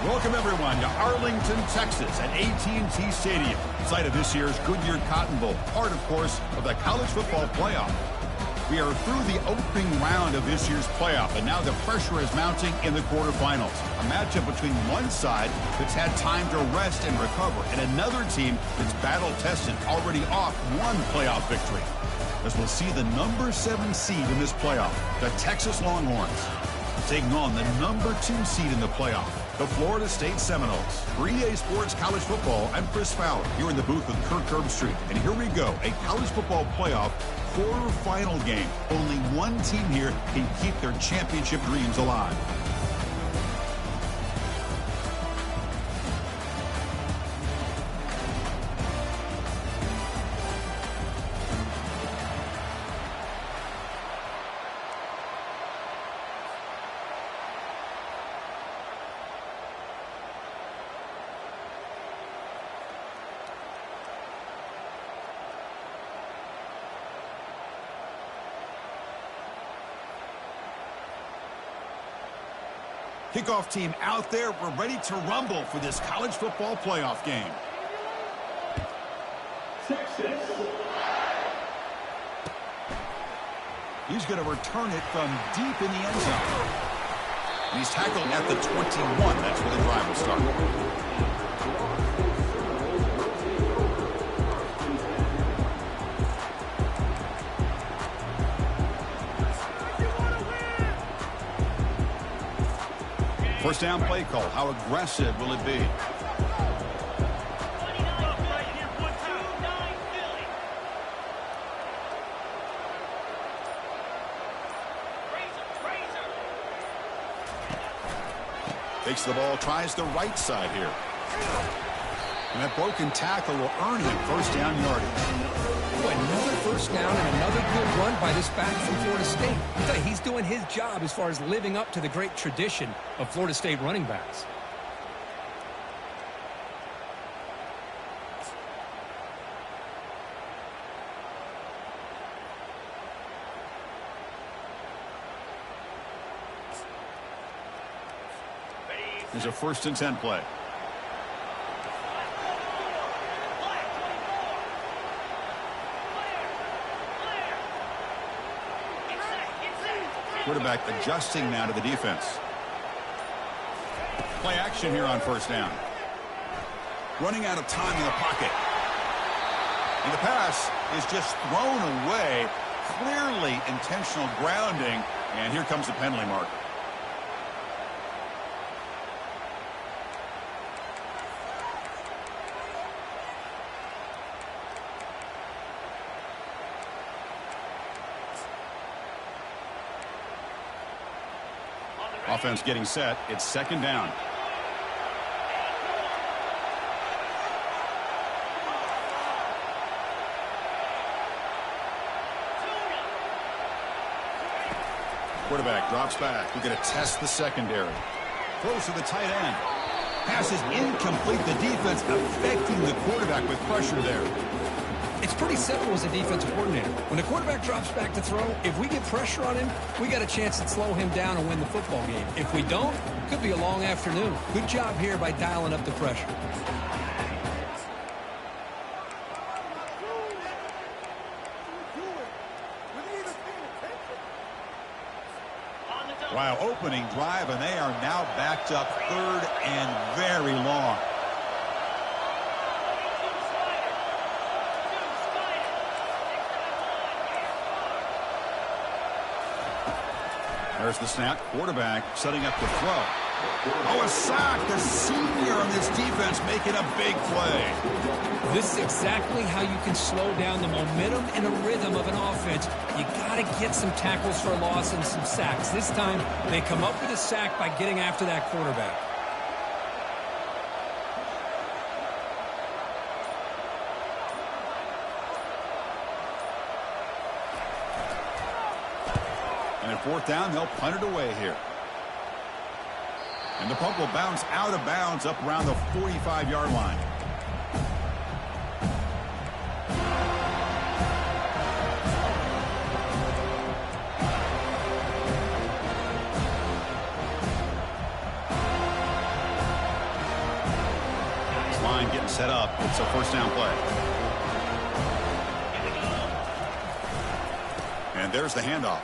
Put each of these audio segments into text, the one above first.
Welcome, everyone, to Arlington, Texas at AT&T Stadium, site of this year's Goodyear Cotton Bowl, part, of course, of the college football playoff. We are through the opening round of this year's playoff, and now the pressure is mounting in the quarterfinals. A matchup between one side that's had time to rest and recover, and another team that's battle-tested, already off one playoff victory. As we'll see the number 7 seed in this playoff, the Texas Longhorns, taking on the number 2 seed in the playoff, the Florida State Seminoles. For EA Sports College Football, I'm Chris Fowler, here in the booth with Kirk Herbstreit. And here we go, a college football playoff quarterfinal game. Only one team here can keep their championship dreams alive. Kickoff team out there. We're ready to rumble for this college football playoff game. Texas. He's going to return it from deep in the end zone. And he's tackled at the 21. That's where the drive will start. First down play call. How aggressive will it be? Takes the ball, tries the right side here. And that broken tackle will earn him first down yardage. Another first down and another good run by this back from Florida State. I tell you, he's doing his job as far as living up to the great tradition of Florida State running backs. Here's a 1st and 10 play. Quarterback adjusting now to the defense. Play action here on first down. Running out of time in the pocket. And the pass is just thrown away. Clearly intentional grounding. And here comes the penalty marker. Offense getting set. It's 2nd down. Quarterback drops back. We're going to test the secondary. Throws to the tight end. Pass is incomplete. The defense affecting the quarterback with pressure there. It's pretty simple as a defensive coordinator. When the quarterback drops back to throw, if we get pressure on him, we got a chance to slow him down and win the football game. If we don't, it could be a long afternoon. Good job here by dialing up the pressure. Wow, opening drive, and they are now backed up 3rd and very long. There's the snap. Quarterback setting up to throw. Oh, a sack. The senior on this defense making a big play. This is exactly how you can slow down the momentum and the rhythm of an offense. You got to get some tackles for loss and some sacks. This time, they come up with a sack by getting after that quarterback. And at 4th down, they'll punt it away here. And the punt will bounce out of bounds up around the 45-yard line. line getting set up. It's a first down play. And there's the handoff.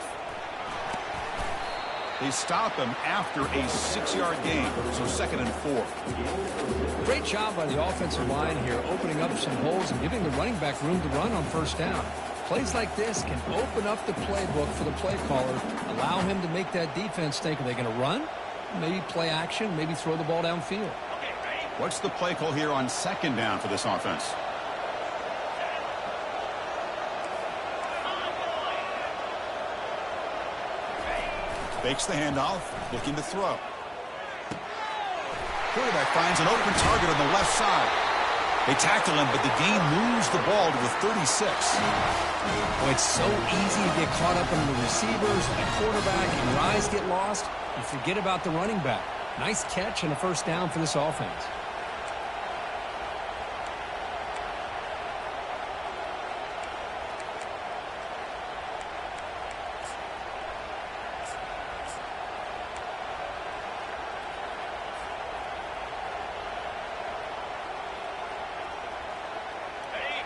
They stop him after a 6-yard gain, so 2nd and 4. Great job by the offensive line here, opening up some holes and giving the running back room to run on first down. Plays like this can open up the playbook for the play caller, allow him to make that defense think, are they going to run? Maybe play action, maybe throw the ball downfield. What's the play call here on 2nd down for this offense? Fakes the handoff, looking to throw. Quarterback finds an open target on the left side. They tackle him, but the gain moves the ball to the 36. Boy, it's so easy to get caught up in the receivers, the quarterback, and your eyes get lost. You forget about the running back. Nice catch and a first down for this offense.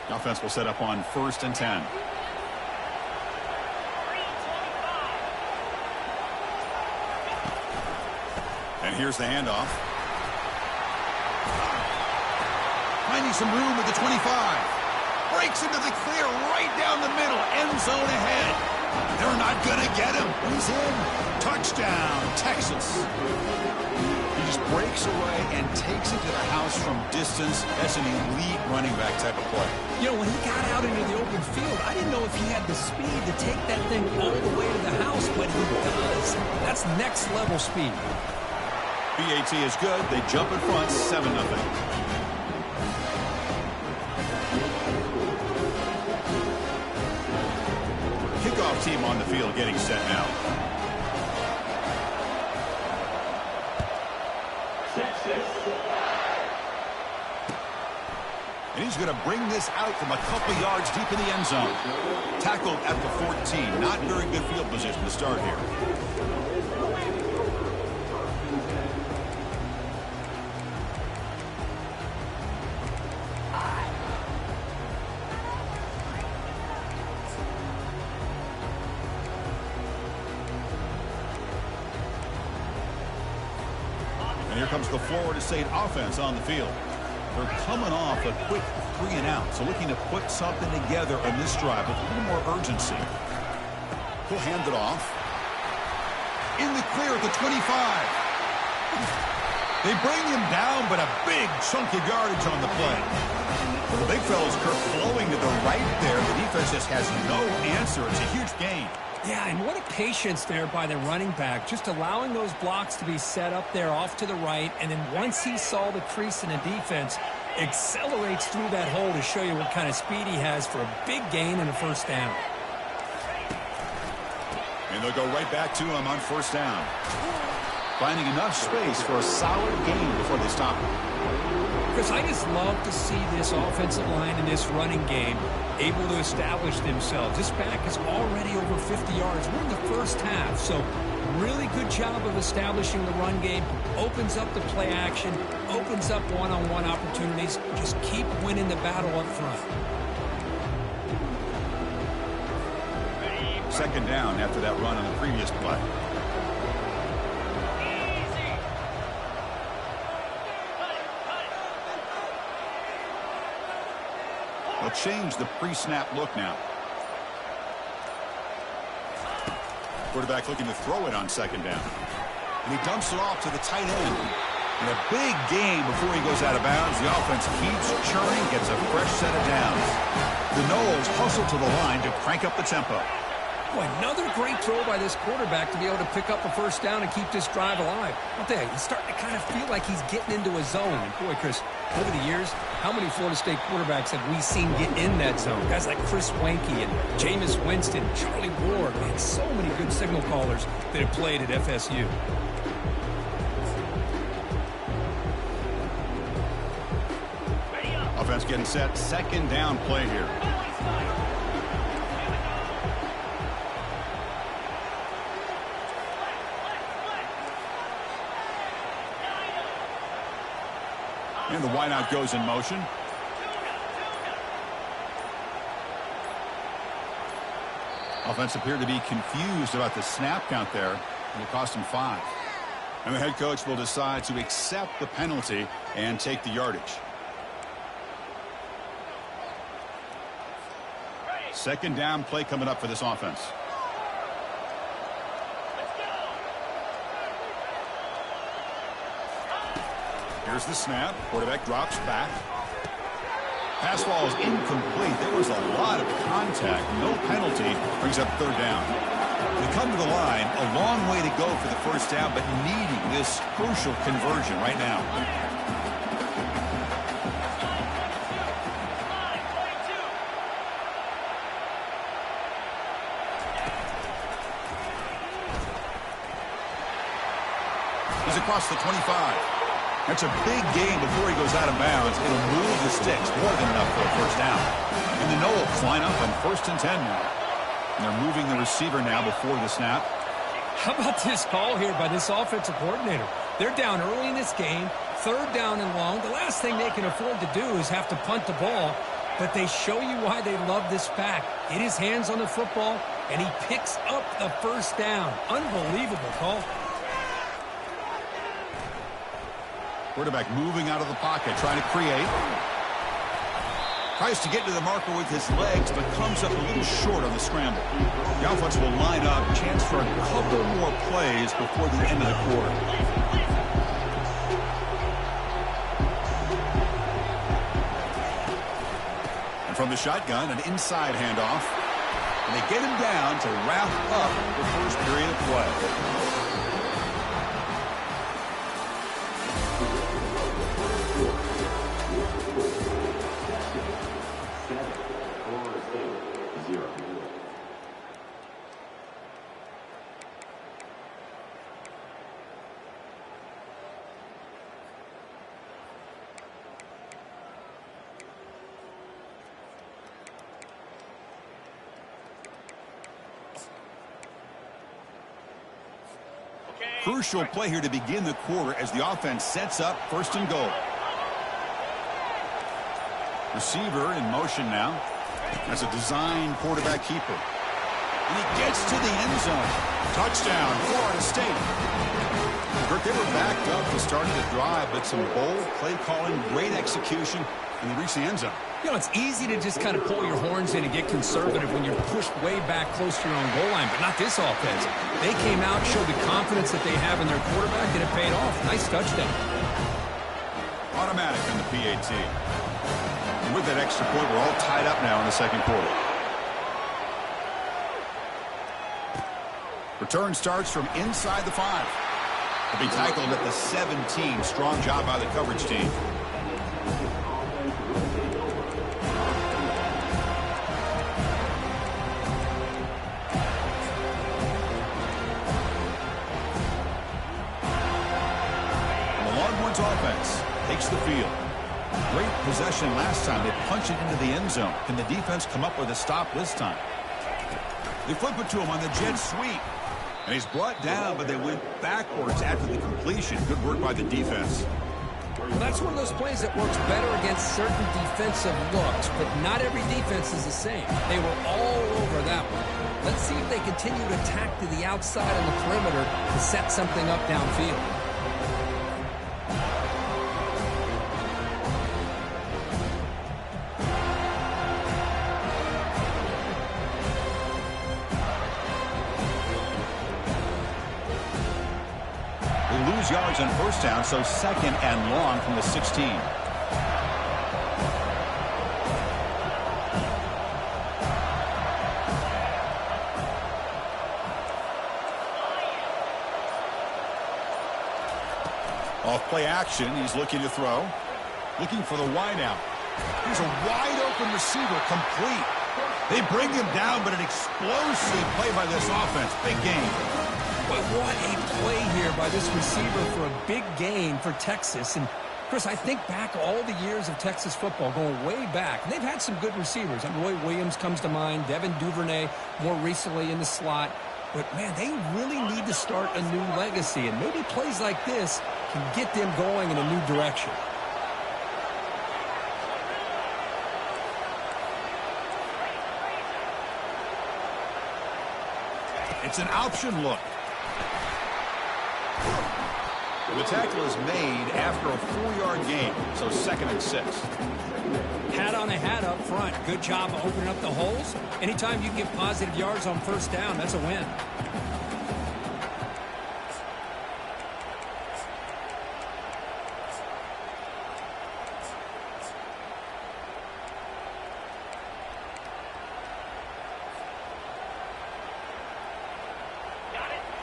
Offense will set up on 1st and 10. And here's the handoff. Finding some room at the 25. Breaks into the clear right down the middle. End zone ahead. They're not going to get him. He's in. Touchdown, Texas. He just breaks away and takes it to the house from distance. That's an elite running back type of play. You know, when he got out into the open field, I didn't know if he had the speed to take that thing all the way to the house, but he does. That's next level speed. BAT is good. They jump in front, 7-0. Kickoff team on the field getting set now. And he's going to bring this out from a couple yards deep in the end zone. Tackled at the 14. Not very good field position to start here. And here comes the Florida State offense on the field. They're coming off a quick 3-and-out, so looking to put something together on this drive with a little more urgency. He'll hand it off. In the clear at the 25. They bring him down, but a big chunk of yardage on the play. Well, the big fella's flowing to the right there. The defense just has no answer. It's a huge gain. Yeah, and what a patience there by the running back, just allowing those blocks to be set up there off to the right, and then once he saw the crease in the defense, accelerates through that hole to show you what kind of speed he has for a big gain and a first down. And they'll go right back to him on first down. Finding enough space for a solid gain before they stop him. Chris, I just love to see this offensive line in this running game able to establish themselves. This back is already over 50 yards. We're in the first half, so really good job of establishing the run game. Opens up the play action, opens up one-on-one opportunities. Just keep winning the battle up front. Second down after that run on the previous play. They'll change the pre-snap look now. Quarterback looking to throw it on second down. And he dumps it off to the tight end. And a big gain before he goes out of bounds. The offense keeps churning, gets a fresh set of downs. The Noles hustle to the line to crank up the tempo. Boy, another great throw by this quarterback to be able to pick up a first down and keep this drive alive. I'll tell you, he's starting to kind of feel like he's getting into a zone. And boy, Chris, over the years, how many Florida State quarterbacks have we seen get in that zone? Guys like Chris Wanke and Jameis Winston, Charlie Ward, man, so many good signal callers that have played at FSU. Offense getting set. Second down play here. And the wideout goes in motion. Offense appeared to be confused about the snap count there. It cost him 5. And the head coach will decide to accept the penalty and take the yardage. Second down play coming up for this offense. Here's the snap. Quarterback drops back. Pass ball is incomplete. There was a lot of contact. No penalty. Brings up third down. They come to the line. A long way to go for the first down, but needing this crucial conversion right now. He's across the 25. That's a big gain before he goes out of bounds. It'll move the sticks more than enough for a first down. And the Knowles line up on 1st and 10 now. And they're moving the receiver now before the snap. How about this call here by this offensive coordinator? They're down early in this game, 3rd down and long. The last thing they can afford to do is have to punt the ball. But they show you why they love this back. Get his hands on the football, and he picks up the first down. Unbelievable call. Quarterback moving out of the pocket, trying to create. Tries to get to the marker with his legs, but comes up a little short on the scramble. The offense will line up. Chance for a couple more plays before the end of the quarter. And from the shotgun, an inside handoff. And they get him down to wrap up the first period of play. Crucial play here to begin the quarter as the offense sets up 1st and goal. Receiver in motion now. That's a design quarterback keeper. And he gets to the end zone. Touchdown, Florida State. They were backed up to start the drive, but some bold play calling, great execution, and they reach the end zone. You know, it's easy to just kind of pull your horns in and get conservative when you're pushed way back close to your own goal line, but not this offense. They came out, showed the confidence that they have in their quarterback, and it paid off. Nice touchdown. Automatic on the PAT. And with that extra point, we're all tied up now in the second quarter. Return starts from inside the 5. They'll be tackled at the 17. Strong job by the coverage team. Offense takes the field. Great possession last time. They punch it into the end zone. Can the defense come up with a stop this time? They flip it to him on the jet sweep. And he's brought down, but they went backwards after the completion. Good work by the defense. Well, that's one of those plays that works better against certain defensive looks, but not every defense is the same. They were all over that one. Let's see if they continue to attack to the outside on the perimeter to set something up downfield. Yards on 1st down, so 2nd and long from the 16. Off play action, he's looking to throw. Looking for the wideout. Here's a wide open receiver, complete. They bring him down, but an explosive play by this offense. Big game. But what a play here by this receiver for a big gain for Texas. And, Chris, I think back all the years of Texas football, going way back. And they've had some good receivers. Roy Williams comes to mind, Devin Duvernay more recently in the slot. But, man, they really need to start a new legacy. And maybe plays like this can get them going in a new direction. It's an option look. The tackle is made after a 4-yard gain, so 2nd and 6. Hat on a hat up front. Good job of opening up the holes. Anytime you can get positive yards on first down, that's a win.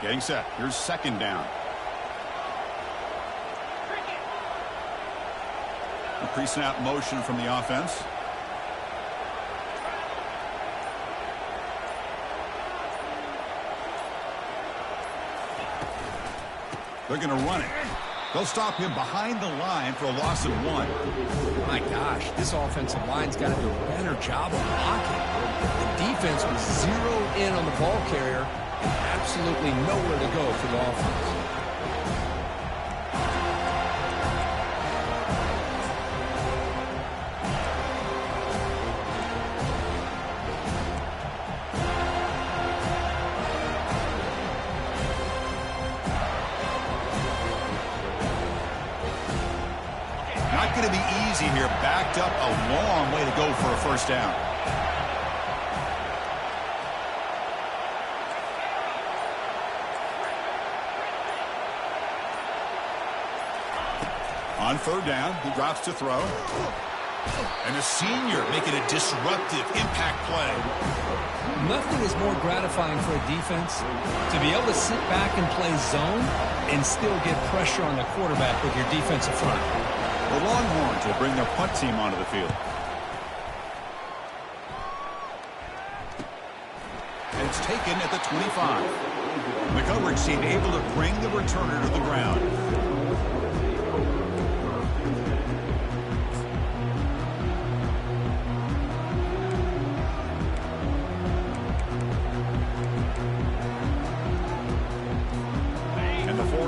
Getting set. Here's 2nd down. The pre-snap motion from the offense. They're going to run it. They'll stop him behind the line for a loss of 1. My gosh, this offensive line's got to do a better job of blocking. The defense was zeroed in on the ball carrier. Absolutely nowhere to go for the offense. Not going to be easy here. Backed up a long way to go for a first down. On 3rd down, he drops to throw. And a senior making a disruptive impact play. Nothing is more gratifying for a defense to be able to sit back and play zone and still get pressure on the quarterback with your defensive front. The Longhorns will bring their punt team onto the field. And it's taken at the 25. The coverage team able to bring the returner to the ground.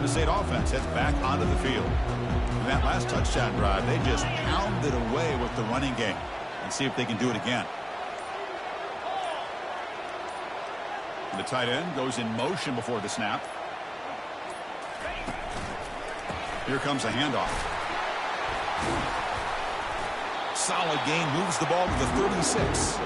State offense heads back onto the field. In that last touchdown drive, they just pounded away with the running game. And see if they can do it again. The tight end goes in motion before the snap. Here comes a handoff. Solid gain, moves the ball to the 36.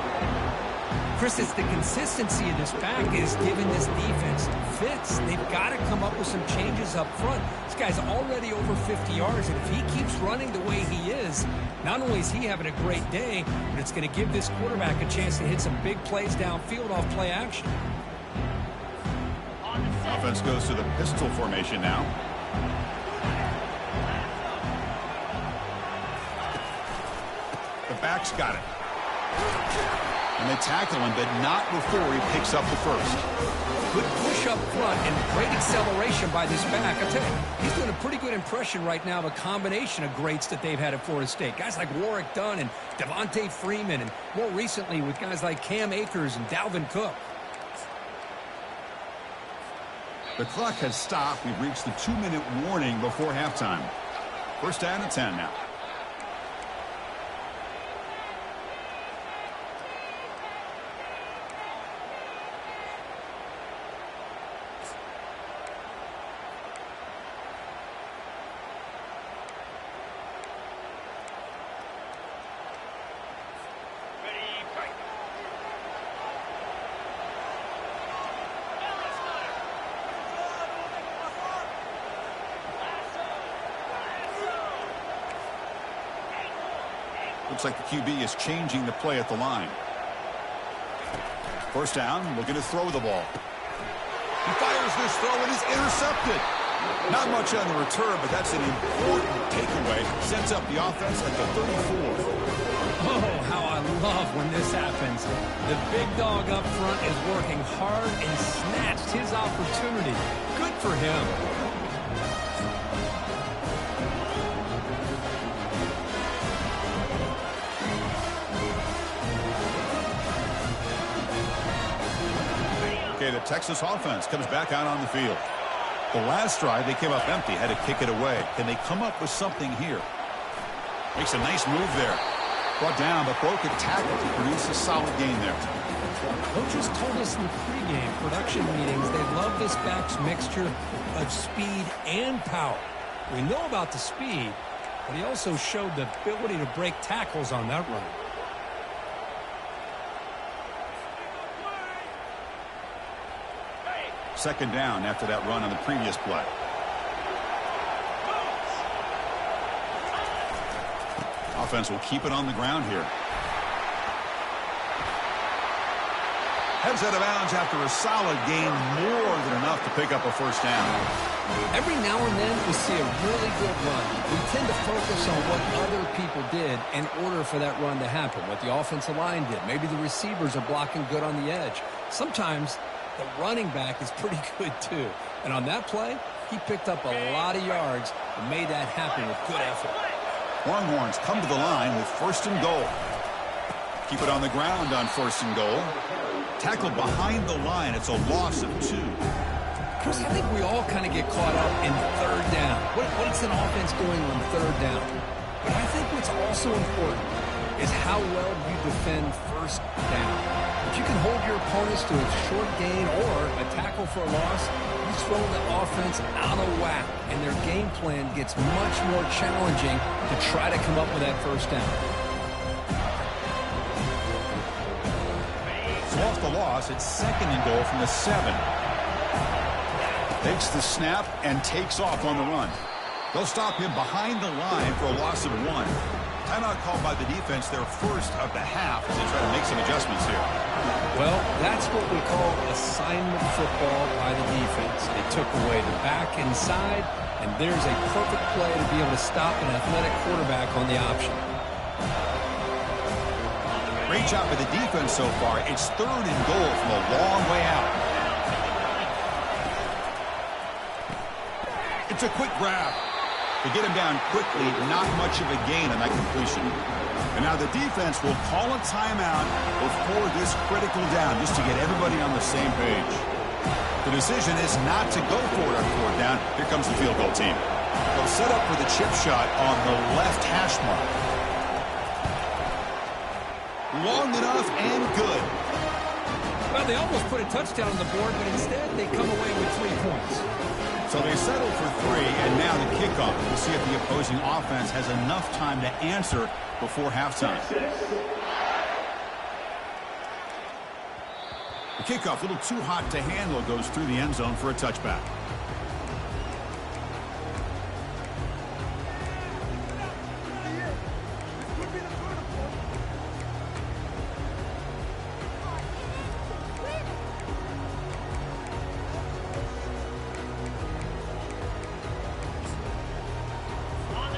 Chris, it's the consistency of this back is giving this defense fits. They've got to come up with some changes up front. This guy's already over 50 yards, and if he keeps running the way he is, not only is he having a great day, but it's going to give this quarterback a chance to hit some big plays downfield off play action. Offense goes to the pistol formation now. The back's got it. And they tackle him, but not before he picks up the first. Good push up front and great acceleration by this back. I tell you, he's doing a pretty good impression right now of a combination of greats that they've had at Florida State. Guys like Warwick Dunn and Devontae Freeman, and more recently with guys like Cam Akers and Dalvin Cook. The clock has stopped. We've reached the 2-minute warning before halftime. First down and 10 now. Looks like the QB is changing the play at the line. First down, looking to throw the ball. He fires this throw and is intercepted. Not much on the return, but that's an important takeaway. Sets up the offense at the 34. Oh, how I love when this happens. The big dog up front is working hard and snatched his opportunity. Good for him. Okay, the Texas offense comes back out on the field. The last drive, they came up empty, had to kick it away. Can they come up with something here? Makes a nice move there. Brought down, but broke a tackle to produce a solid gain there. Coaches told us in the pregame production meetings they love this back's mixture of speed and power. We know about the speed, but he also showed the ability to break tackles on that run. Second down after that run on the previous play. Offense will keep it on the ground here. Heads out of bounds after a solid gain, more than enough to pick up a first down. Every now and then we see a really good run. We tend to focus on what other people did in order for that run to happen, what the offensive line did. Maybe the receivers are blocking good on the edge. Sometimes the running back is pretty good too. And on that play, he picked up a lot of yards and made that happen with good effort. Longhorns come to the line with first and goal. Keep it on the ground on first and goal. Tackled behind the line. It's a loss of 2. Chris, I think we all kind of get caught up in third down. What's an offense doing on third down? But I think what's also important is how well you defend first down. If you can hold your opponents to a short gain or a tackle for a loss, you throw the offense out of whack, and their game plan gets much more challenging to try to come up with that first down. So off the loss, it's second and goal from the 7. Takes the snap and takes off on the run. They'll stop him behind the line for a loss of 1. Timeout called by the defense, their first of the half, as they try to make some adjustments here. Well, that's what we call assignment football by the defense. They took away the back inside, and there's a perfect play to be able to stop an athletic quarterback on the option. Great job by the defense so far. It's third and goal from a long way out. It's a quick grab. To get him down quickly, not much of a gain on that completion. And now the defense will call a timeout before this critical down, just to get everybody on the same page. The decision is not to go for it on fourth down. Here comes the field goal team. They'll set up for the chip shot on the left hash mark. Long enough and good. Well, they almost put a touchdown on the board, but instead they come away with 3 points. So they settle for 3, and now the kickoff. We'll see if the opposing offense has enough time to answer before halftime. The kickoff, a little too hot to handle, goes through the end zone for a touchback.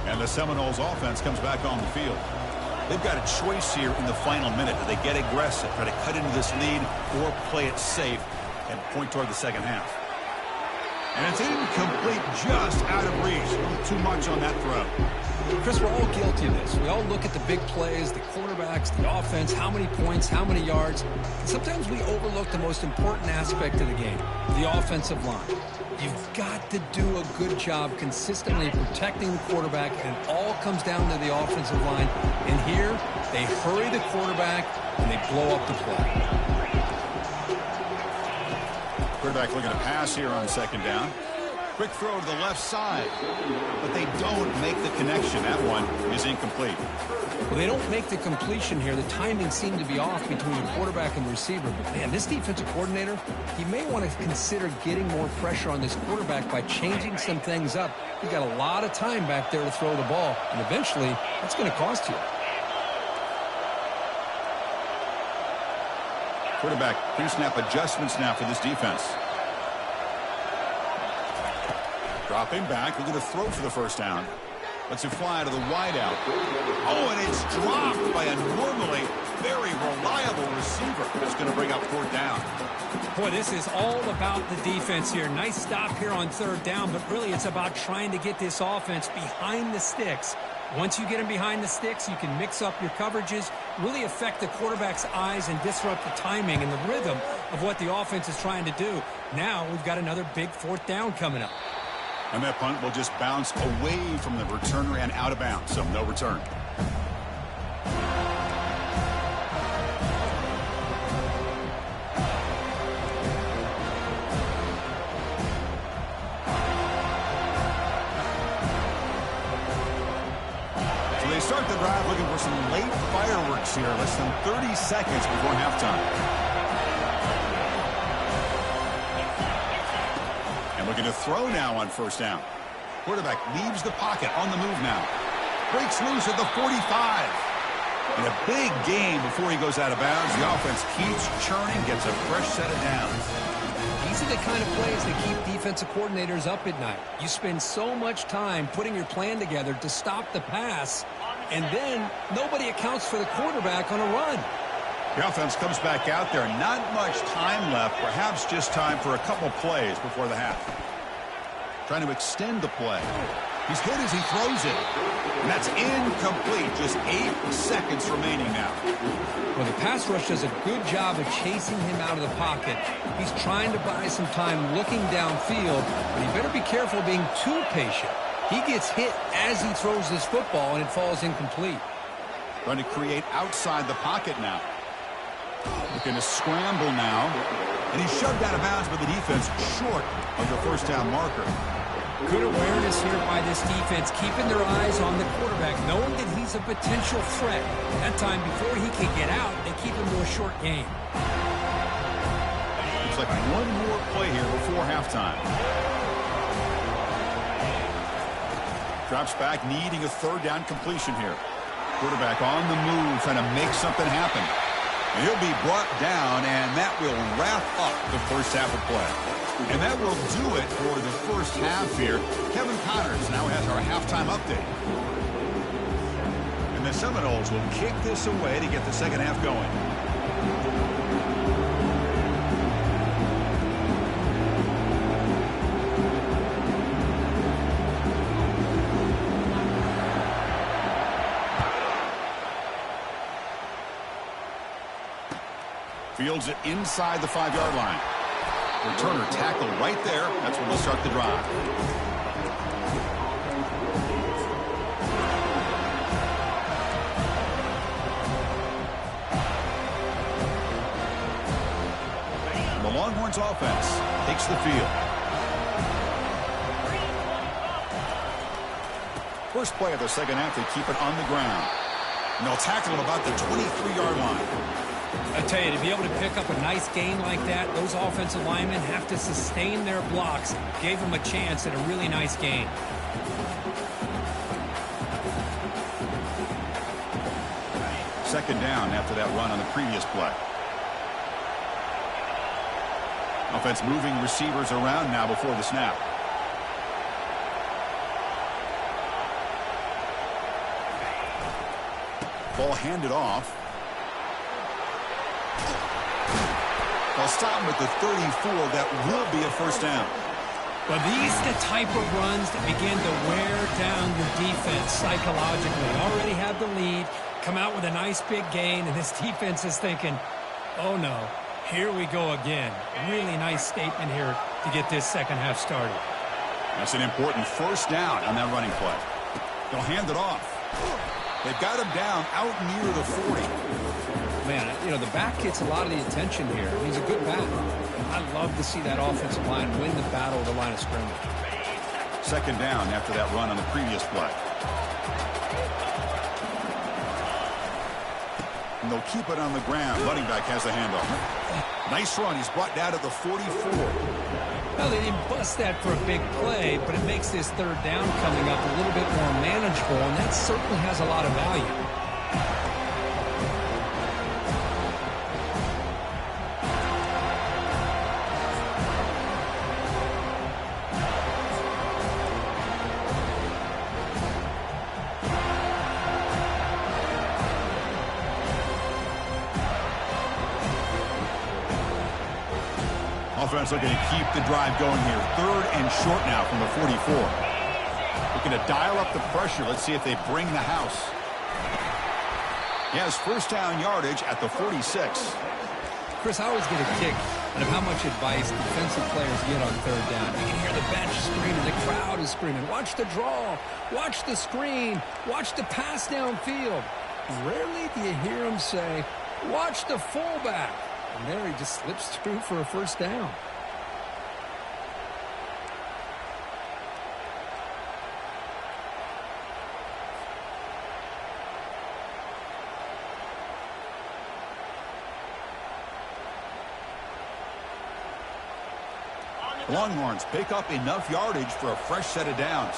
And the Seminoles offense comes back on the field. They've got a choice here in the final minute. Do they get aggressive, try to cut into this lead, or play it safe and point toward the second half? And it's incomplete, just out of reach. A little too much on that throw. Chris, we're all guilty of this. We all look at the big plays, the quarterbacks, the offense, how many points, how many yards. And sometimes we overlook the most important aspect of the game, the offensive line. You've got to do a good job consistently protecting the quarterback, and it all comes down to the offensive line. And here, they hurry the quarterback, and they blow up the play. Quarterback looking to pass here on second down. Quick throw to the left side, but they don't make the connection. That one is incomplete. Well, they don't make the completion here. The timing seemed to be off between the quarterback and the receiver. But, man, this defensive coordinator, he may want to consider getting more pressure on this quarterback by changing some things up. You've got a lot of time back there to throw the ball, and eventually that's going to cost you. Quarterback pre-snap adjustments now for this defense. Dropping back, looking to throw for the first down. Lets it fly to the wideout. Oh, and it's dropped by a normally very reliable receiver. That's going to bring up fourth down. Boy, this is all about the defense here. Nice stop here on third down, but really it's about trying to get this offense behind the sticks. Once you get them behind the sticks, you can mix up your coverages, really affect the quarterback's eyes and disrupt the timing and the rhythm of what the offense is trying to do. Now we've got another big fourth down coming up. And that punt will just bounce away from the returner and out of bounds, so no return. for some late fireworks here. Less than 30 seconds before halftime. And looking to throw now on first down. Quarterback leaves the pocket on the move now. Breaks loose at the 45. And a big game before he goes out of bounds. The offense keeps churning, gets a fresh set of downs. These are the kind of plays that keep defensive coordinators up at night. You spend so much time putting your plan together to stop the pass, and then nobody accounts for the quarterback on a run. The offense comes back out there. Not much time left. Perhaps just time for a couple plays before the half. Trying to extend the play. He's hit as he throws it. And that's incomplete. Just 8 seconds remaining now. Well, the pass rush does a good job of chasing him out of the pocket. He's trying to buy some time looking downfield, but he better be careful being too patient. He gets hit as he throws this football, and it falls incomplete. Trying to create outside the pocket now. Looking to scramble now. And he's shoved out of bounds by the defense short of the first down marker. Good awareness here by this defense, keeping their eyes on the quarterback, knowing that he's a potential threat. That time, before he can get out, they keep him to a short game. Looks like one more play here before halftime. Drops back, needing a third down completion here. Quarterback on the move, trying to make something happen. And he'll be brought down, and that will wrap up the first half of play. And that will do it for the first half here. Kevin Connors now has our halftime update. And the Seminoles will kick this away to get the second half going. Fields it inside the 5-yard line. Returner tackle right there. That's when we'll start the drive. And the Longhorns offense takes the field. First play of the second half, they keep it on the ground. And they'll tackle him about the 23-yard line. I tell you, to be able to pick up a nice gain like that, those offensive linemen have to sustain their blocks. Gave them a chance at a really nice gain. Second down after that run on the previous play. Offense moving receivers around now before the snap. Ball handed off. They'll stop him at the 34. That will be a first down. Well, these are the type of runs that begin to wear down your defense psychologically. Already have the lead, come out with a nice big gain, and this defense is thinking, oh no, here we go again. Really nice statement here to get this second half started. That's an important first down on that running play. They'll hand it off. They've got him down out near the 40. Man, you know, the back gets a lot of the attention here. He's a good back. I love to see that offensive line win the battle of the line of scrimmage. Second down after that run on the previous play. And they'll keep it on the ground. Running back has the handoff. Nice run. He's brought down to the 44. Well, they didn't bust that for a big play, but it makes this third down coming up a little bit more manageable, and that certainly has a lot of value. Offense looking to keep the drive going here. Third and short now from the 44. Looking to dial up the pressure. Let's see if they bring the house. He has first down yardage at the 46. Chris, I always get a kick out of how much advice defensive players get on third down. You can hear the bench screaming. The crowd is screaming. Watch the draw. Watch the screen. Watch the pass downfield. Rarely do you hear them say, watch the fullback. And there he just slips through for a first down. Longhorns pick up enough yardage for a fresh set of downs.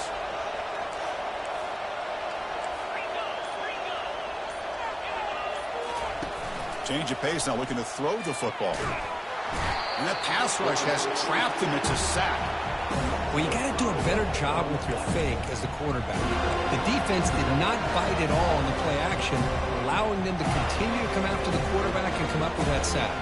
Change of pace now, looking to throw the football. And that pass rush has trapped him. It's a sack. Well, you got to do a better job with your fake as the quarterback. The defense did not bite at all on the play action, allowing them to continue to come after the quarterback and come up with that sack.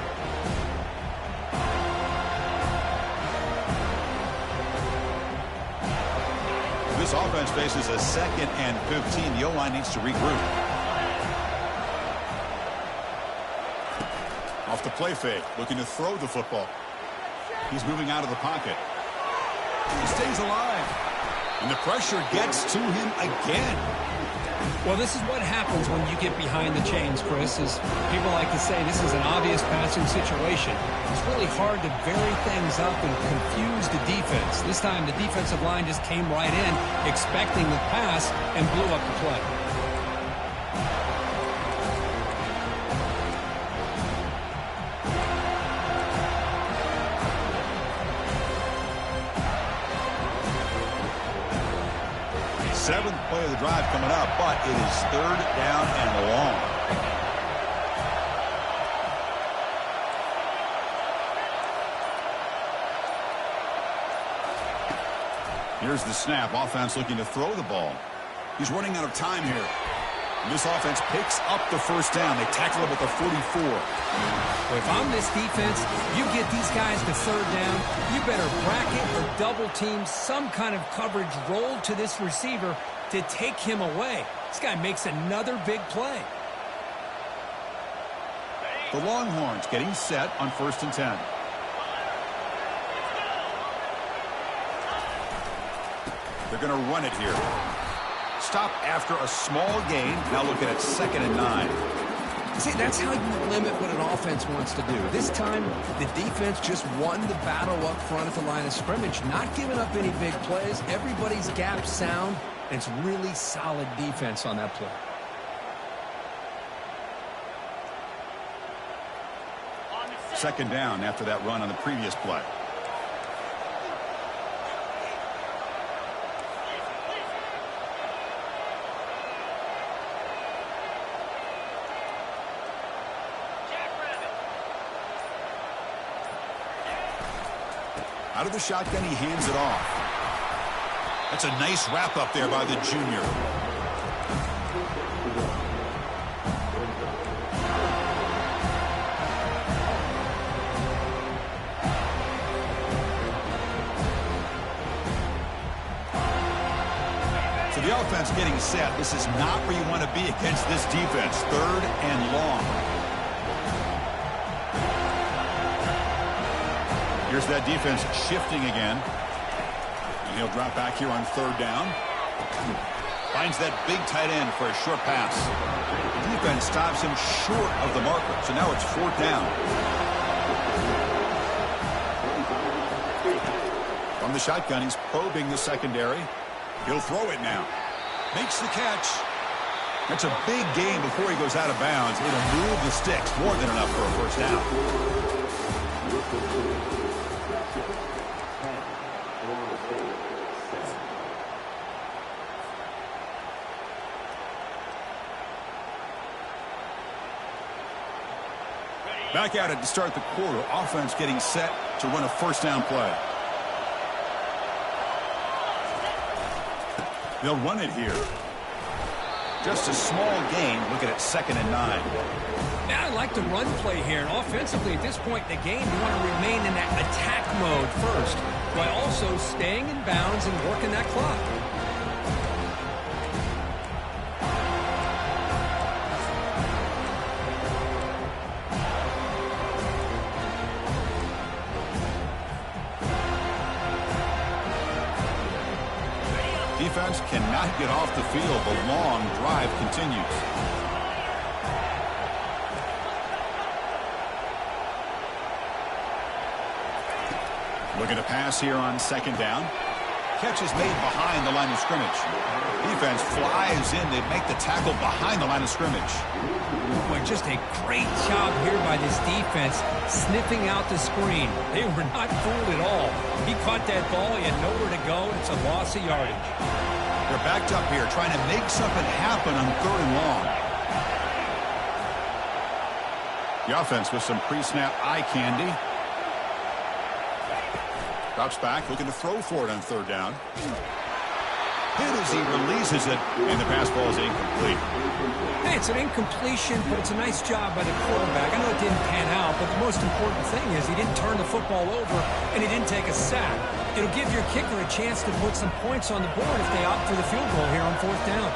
This offense faces a 2nd and 15. The O-line needs to regroup. Off the play fake, looking to throw the football. He's moving out of the pocket. He stays alive. And the pressure gets to him again. Well, this is what happens when you get behind the chains, Chris. As people like to say, this is an obvious passing situation. It's really hard to vary things up and confuse the defense. This time, the defensive line just came right in, expecting the pass, and blew up the play. Seventh play of the drive coming up, but it is 3rd down and long. Here's the snap. Offense looking to throw the ball. He's running out of time here. And this offense picks up the 1st down. They tackle him at the 44. Well, if I'm this defense, you get these guys to 3rd down, you better bracket or double team some kind of coverage roll to this receiver to take him away. This guy makes another big play. The Longhorns getting set on 1st and 10. They're going to run it here. Stop after a small gain. Now looking at 2nd and 9. See, that's how you limit what an offense wants to do. This time, the defense just won the battle up front at the line of scrimmage, not giving up any big plays. Everybody's gap sound, and it's really solid defense on that play. Second down after that run on the previous play. Out of the shotgun, he hands it off. That's a nice wrap up there by the junior. So the offense getting set. This is not where you want to be against this defense. 3rd and long. Here's that defense shifting again. And he'll drop back here on 3rd down. Finds that big tight end for a short pass. The defense stops him short of the marker. So now it's 4th down. From the shotgun, he's probing the secondary. He'll throw it now. Makes the catch. That's a big gain before he goes out of bounds. It'll move the sticks. More than enough for a 1st down. Back at it to start the quarter. Offense getting set to run a 1st down play. They'll run it here. Just a small gain. Looking at 2nd and 9. Now I like the run play here. And offensively, at this point in the game, you want to remain in that attack mode first, while also staying in bounds and working that clock. Defense cannot get off the field. The long drive continues. Looking to pass here on 2nd down. Catch is made behind the line of scrimmage. Defense flies in. They make the tackle behind the line of scrimmage. Boy, just a great job here by this defense, sniffing out the screen. They were not fooled at all. He caught that ball. He had nowhere to go. It's a loss of yardage. They're backed up here, trying to make something happen on 3rd and long. The offense with some pre-snap eye candy. Drops back, looking to throw for it on 3rd down. Hit as he releases it, and the pass ball is incomplete. Hey, it's an incompletion, but it's a nice job by the quarterback. I know it didn't pan out, but the most important thing is he didn't turn the football over, and he didn't take a sack. It'll give your kicker a chance to put some points on the board if they opt for the field goal here on 4th down.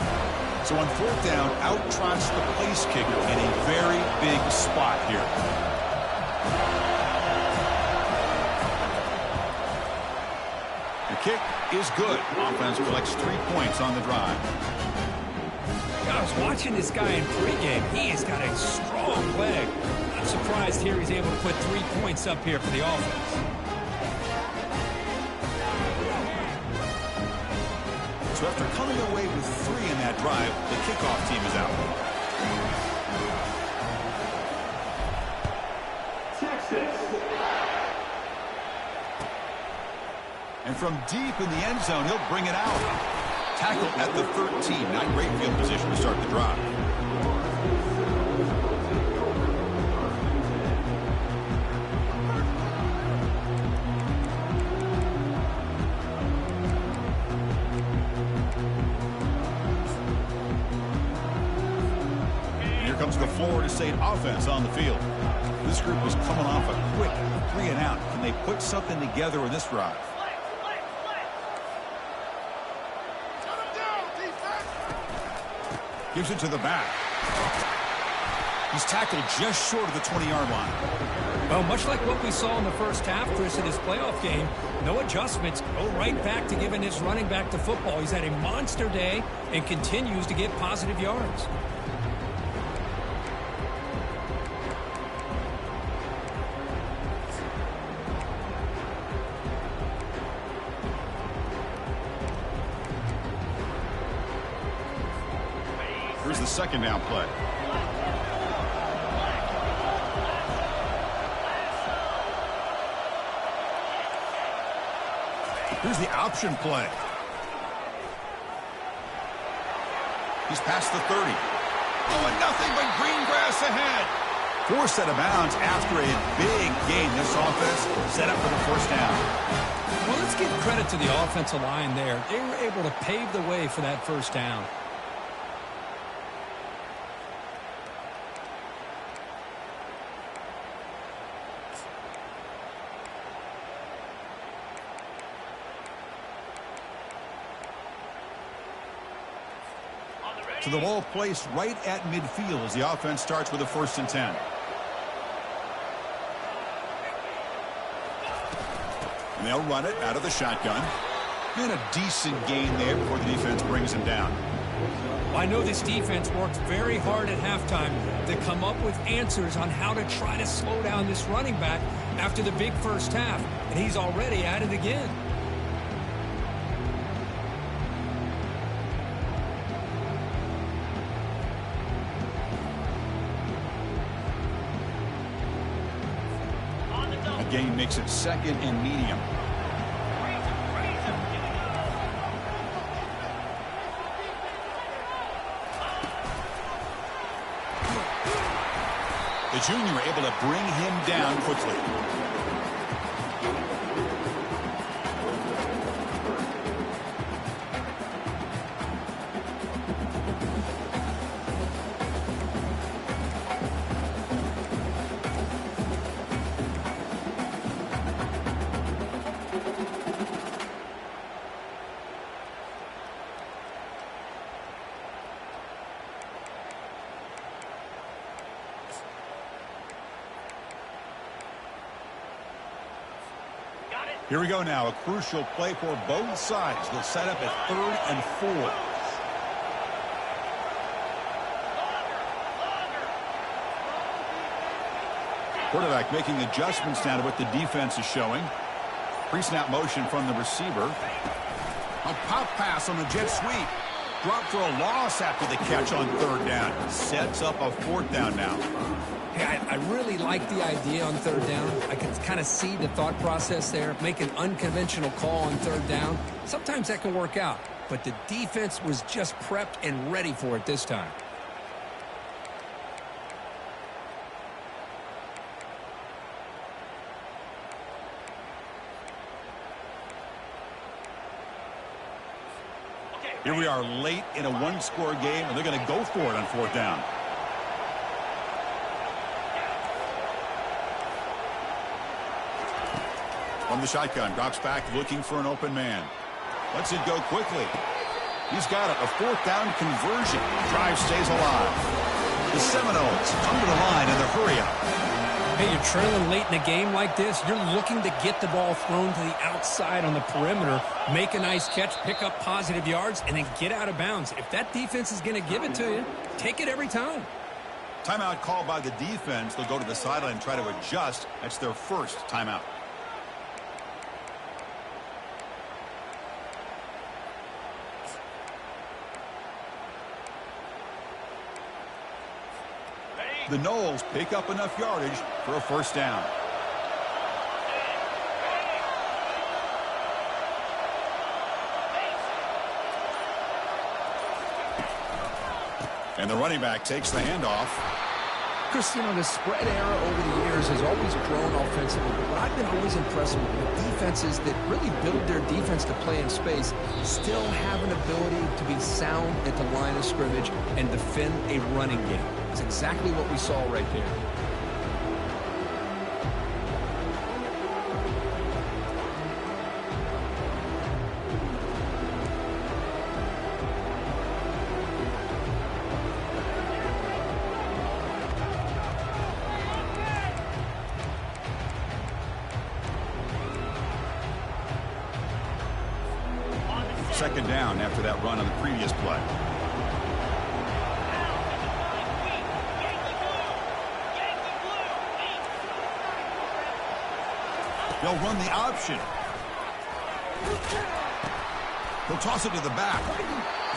So on 4th down, out trots the place kicker in a very big spot here. The kick is good. Offense collects 3 points on the drive. I was watching this guy in pregame. He has got a strong leg. I'm surprised here he's able to put 3 points up here for the offense. So after coming away with 3 in that drive, the kickoff team is out. And from deep in the end zone, he'll bring it out. Tackle at the 13. Not great field position to start the drive. And here comes the Florida State offense on the field. This group is coming off a quick 3 and out. Can they put something together in this drive? Gives it to the back. He's tackled just short of the 20-yard line. Well, much like what we saw in the first half, Chris, in his playoff game, no adjustments. Go right back to giving his running back the football. He's had a monster day and continues to get positive yards. Here's the 2nd down play. Here's the option play. He's past the 30. Oh, and nothing but green grass ahead. Forced out of bounds after a big gain. This offense set up for the 1st down. Well, let's give credit to the offensive line there. They were able to pave the way for that 1st down. To the ball placed right at midfield as the offense starts with a 1st and 10. And they'll run it out of the shotgun. And a decent gain there before the defense brings him down. Well, I know this defense worked very hard at halftime to come up with answers on how to try to slow down this running back after the big first half. And he's already at it again. Gain makes it 2nd and medium. The junior able to bring him down quickly. Here we go now. A crucial play for both sides. They'll set up at 3rd and 4. Quarterback making adjustments now to what the defense is showing. Pre-snap motion from the receiver. A pop pass on the jet sweep. Dropped for a loss after the catch on third down. Sets up a fourth down now. Hey, I really like the idea on third down. I can kind of see the thought process there. Make an unconventional call on third down. Sometimes that can work out. But the defense was just prepped and ready for it this time. Here we are late in a one-score game, and they're going to go for it on fourth down. From the shotgun, drops back looking for an open man. Lets it go quickly. He's got it, a fourth down conversion. Drive stays alive. The Seminoles come to the line in the hurry-up. Hey, you're trailing late in a game like this. You're looking to get the ball thrown to the outside on the perimeter, make a nice catch, pick up positive yards, and then get out of bounds. If that defense is going to give it to you, take it every time. Timeout called by the defense. They'll go to the sideline and try to adjust. That's their first timeout. The Noles pick up enough yardage for a first down. And the running back takes the handoff. Chris, you know, the spread era over the years has always grown offensively, but what I've been always impressed with defenses that really build their defense to play in space still have an ability to be sound at the line of scrimmage and defend a running game. It's exactly what we saw right there. Second down after that run on the previous play. They'll run the option. He'll toss it to the back.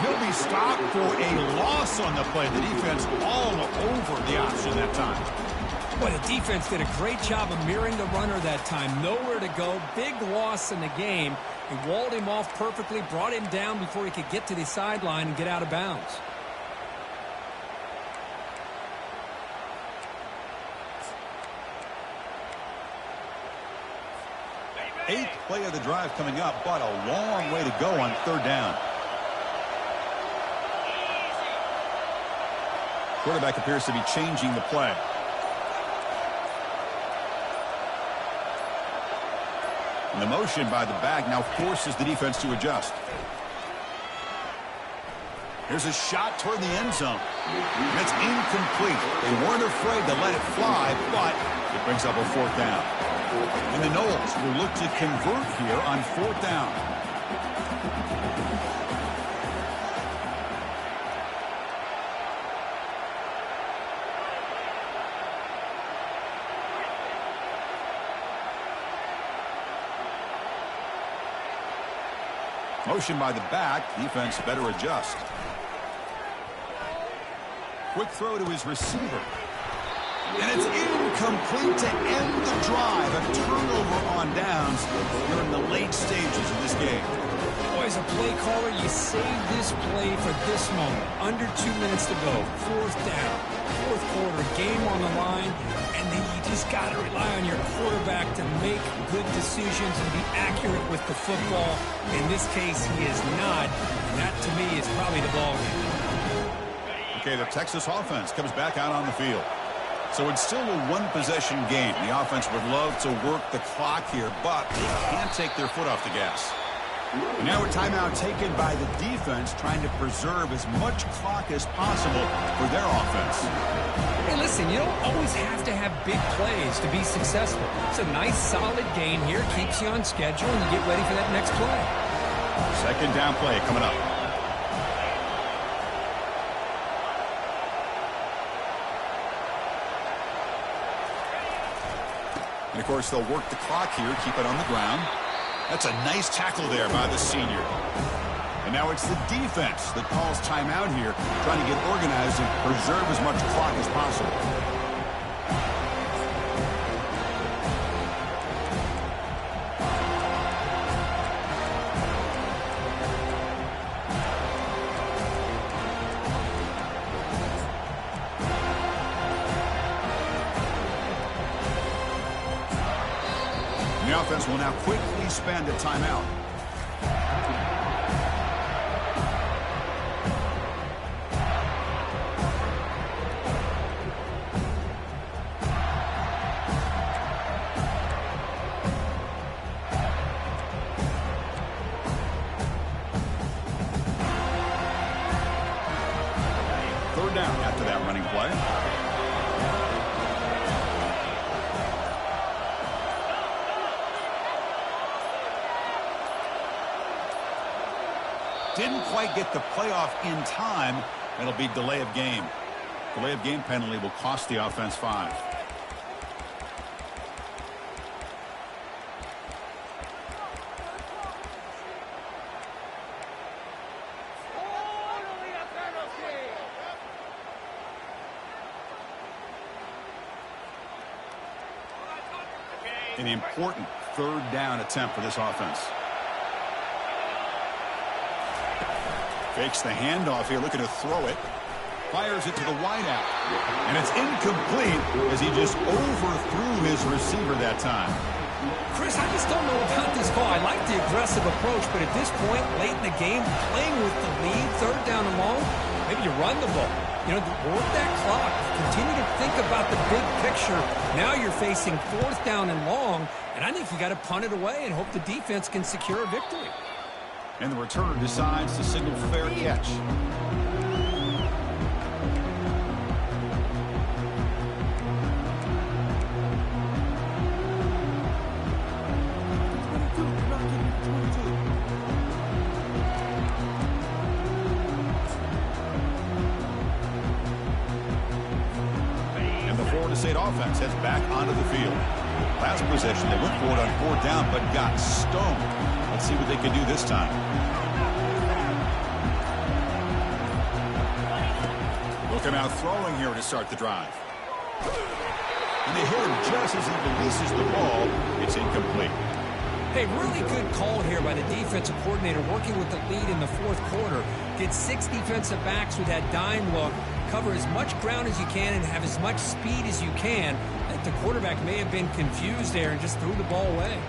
He'll be stopped for a loss on the play. The defense all over the option that time. Boy, the defense did a great job of mirroring the runner that time. Nowhere to go. Big loss in the game. He walled him off perfectly, brought him down before he could get to the sideline and get out of bounds. Eighth play of the drive coming up, but a long way to go on third down. Quarterback appears to be changing the play. And the motion by the back now forces the defense to adjust. Here's a shot toward the end zone. And it's incomplete. They weren't afraid to let it fly, but it brings up a fourth down. And the Noles will look to convert here on fourth down. Motion by the back. Defense better adjust. Quick throw to his receiver. And it's incomplete to end the drive. A turnover on downs here in the late stages of this game. Boy, as a play caller, you save this play for this moment. Under 2 minutes to go. Fourth down. Fourth quarter. Game on the line. And then you just got to rely on your quarterback to make good decisions and be accurate with the football. In this case, he is not. And that, to me, is probably the ball game. Okay, the Texas offense comes back out on the field. So it's still a one-possession game. The offense would love to work the clock here, but they can't take their foot off the gas. And now a timeout taken by the defense, trying to preserve as much clock as possible for their offense. Hey, listen, you don't always have to have big plays to be successful. It's a nice, solid game here. Keeps you on schedule, and you get ready for that next play. Second down play coming up. And, of course, they'll work the clock here, keep it on the ground. That's a nice tackle there by the senior. And now it's the defense that calls timeout here, trying to get organized and preserve as much clock as possible. The offense will now quickly spend a timeout. Third down after that running play. Didn't quite get the playoff in time. It'll be delay of game. Delay of game penalty will cost the offense 5. An important third down attempt for this offense. Fakes the handoff here, looking to throw it. Fires it to the wideout. And it's incomplete as he just overthrew his receiver that time. Chris, I just don't know about this call. I like the aggressive approach, but at this point, late in the game, playing with the lead, third down and long, maybe you run the ball. You know, work that clock. Continue to think about the big picture. Now you're facing fourth down and long, and I think you got to punt it away and hope the defense can secure a victory. And the returner decides to signal fair catch. And the Florida State offense heads back onto the field. Last possession, they went for it on fourth down, but got stoned. Let's see what they can do this time. Look him out throwing here to start the drive. And they hit him just as he releases the ball. It's incomplete. Hey, really good call here by the defensive coordinator working with the lead in the fourth quarter. Get 6 defensive backs with that dime look. Cover as much ground as you can and have as much speed as you can. I think the quarterback may have been confused there and just threw the ball away.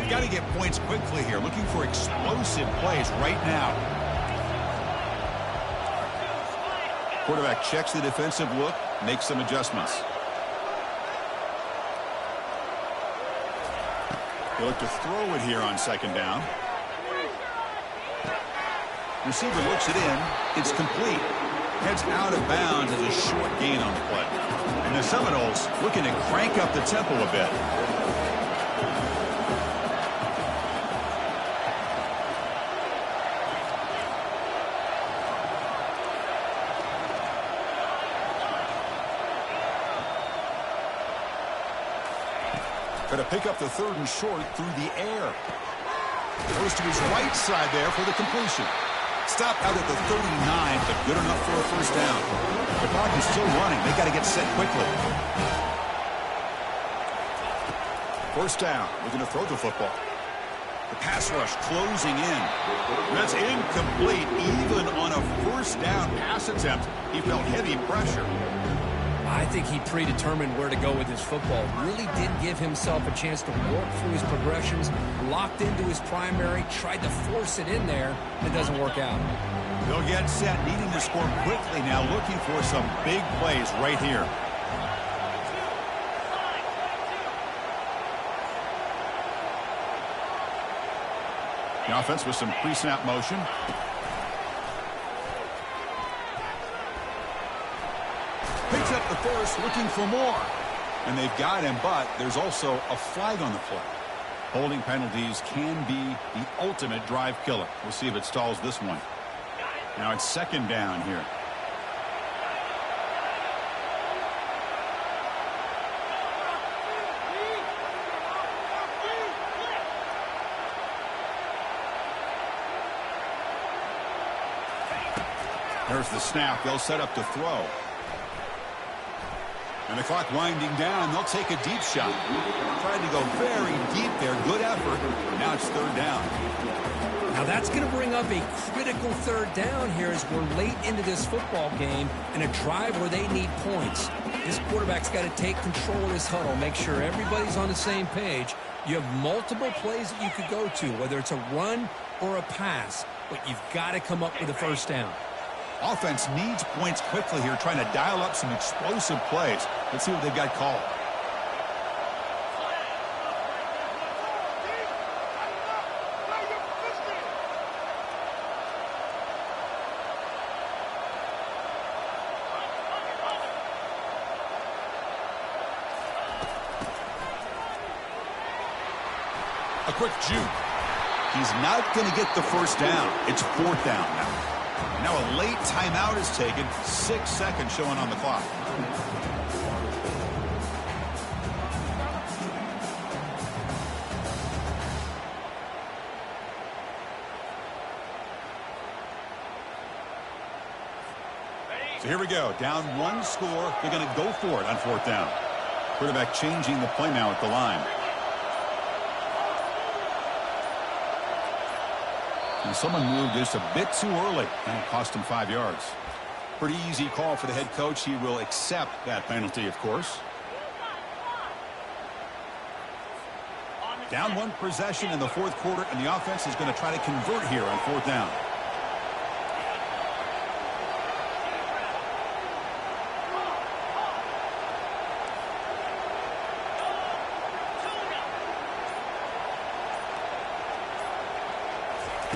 You've got to get points quickly here. Looking for explosive plays right now. Quarterback checks the defensive look, makes some adjustments. They look to throw it here on second down. Receiver looks it in. It's complete. Heads out of bounds as a short gain on the play. And the Seminoles looking to crank up the tempo a bit. Got to pick up the third and short through the air. Goes to his right side there for the completion. Stop out at the 39, but good enough for a first down. The clock is still running. They got to get set quickly. First down. Looking to throw the football. The pass rush closing in. That's incomplete. Even on a first down pass attempt, he felt heavy pressure. I think he predetermined where to go with his football. Really did give himself a chance to work through his progressions, locked into his primary, tried to force it in there. It doesn't work out. They'll get set, needing to score quickly now, looking for some big plays right here. The offense with some pre-snap motion. Picks up the first, looking for more. And they've got him, but there's also a flag on the play. Holding penalties can be the ultimate drive killer. We'll see if it stalls this one. Now it's second down here. There's the snap. They'll set up to throw. And the clock winding down. They'll take a deep shot. Tried to go very deep there. Good effort. Now it's third down. Now that's going to bring up a critical third down here as we're late into this football game in a drive where they need points. This quarterback's got to take control of this huddle, make sure everybody's on the same page. You have multiple plays that you could go to, whether it's a run or a pass, but you've got to come up with a first down. Offense needs points quickly here, trying to dial up some explosive plays. Let's see what they've got called. A quick juke. He's not going to get the first down. It's fourth down now. Now a late timeout is taken. 6 seconds showing on the clock. So here we go. Down one score. They're going to go for it on fourth down. Quarterback changing the play now at the line. And someone moved this a bit too early, and it cost him 5 yards. Pretty easy call for the head coach. He will accept that penalty, of course. Down one possession in the fourth quarter, and the offense is going to try to convert here on fourth down.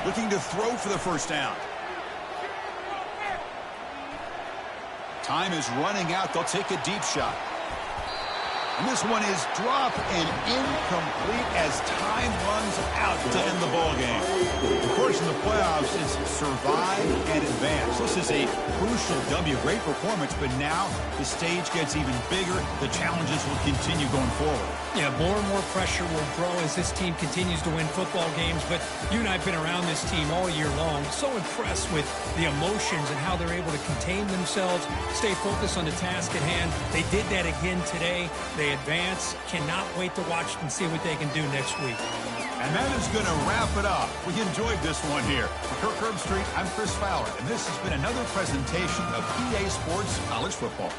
Looking to throw for the first down. Time is running out. They'll take a deep shot. And this one is dropped and incomplete as time runs out to end the ball game. Of course, in the playoffs, it's survive and advance. This is a crucial W. Great performance, but now the stage gets even bigger. The challenges will continue going forward. Yeah, more and more pressure will grow as this team continues to win football games. But you and I have been around this team all year long. So impressed with the emotions and how they're able to contain themselves, stay focused on the task at hand. They did that again today. They advance. Cannot wait to watch and see what they can do next week. And that is going to wrap it up. We enjoyed this one here. For Kirk Herbstreit, I'm Chris Fowler, and this has been another presentation of EA Sports College Football.